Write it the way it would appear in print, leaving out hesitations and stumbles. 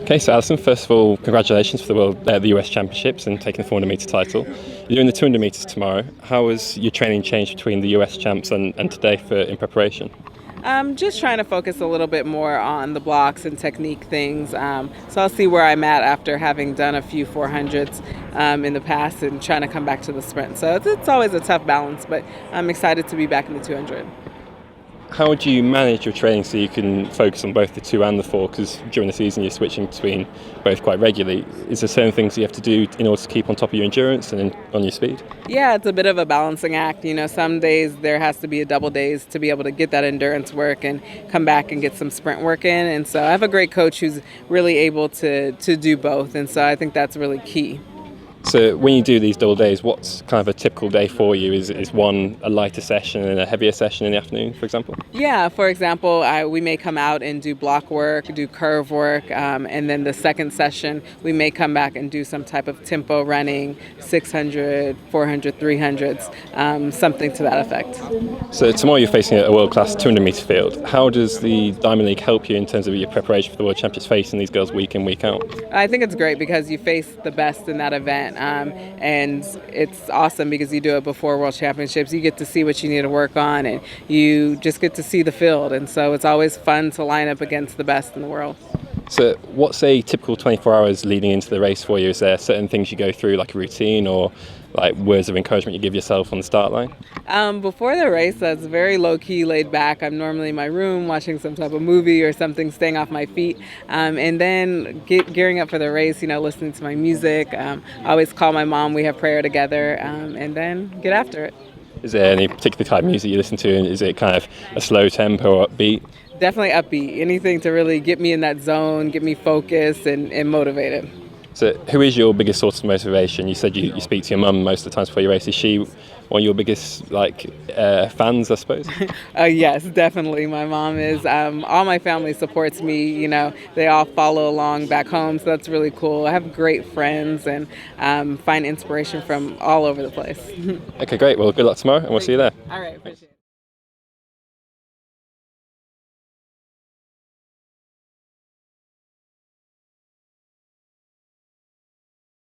Okay, so Allyson, first of all, congratulations for the US Championships and taking the 400 metre title. You're doing the 200 metres tomorrow. How has your training changed between the US Champs and today in preparation? Just trying to focus a little bit more on the blocks and technique things. So I'll see where I'm at after having done a few 400s in the past and trying to come back to the sprint. So it's always a tough balance, but I'm excited to be back in the 200. How do you manage your training so you can focus on both the 2 and the 4? Because during the season you're switching between both quite regularly. Is there certain things you have to do in order to keep on top of your endurance and on your speed? Yeah, it's a bit of a balancing act. Some days there has to be a double days to be able to get that endurance work and come back and get some sprint work in. And so I have a great coach who's really able to do both. And so I think that's really key. So when you do these double days, what's kind of a typical day for you? Is one a lighter session and a heavier session in the afternoon, for example? Yeah, for example, we may come out and do block work, do curve work, and then the second session we may come back and do some type of tempo running, 600, 400, 300s, something to that effect. So tomorrow you're facing a world-class 200 metre field. How does the Diamond League help you in terms of your preparation for the World Championships, facing these girls week in, week out? I think it's great because you face the best in that event. And it's awesome because you do it before World Championships. You get to see what you need to work on, and you just get to see the field. And so it's always fun to line up against the best in the world. So what's a typical 24 hours leading into the race for you? Is there certain things you go through, like a routine or like words of encouragement you give yourself on the start line? Before the race, that's very low-key, laid back. I'm normally in my room watching some type of movie or something, staying off my feet. And then gearing up for the race, listening to my music. I always call my mom. We have prayer together, and then get after it. Is there any particular type of music you listen to? And is it kind of a slow tempo or upbeat? Definitely upbeat. Anything to really get me in that zone, get me focused and motivated. So who is your biggest source of motivation? You said you speak to your mum most of the times before your race. Is she one of your biggest fans, I suppose? Yes, definitely. My mom is. All my family supports me. They all follow along back home, so that's really cool. I have great friends and find inspiration from all over the place. Okay, great. Well, good luck tomorrow, and we'll see you there. All right, appreciate it.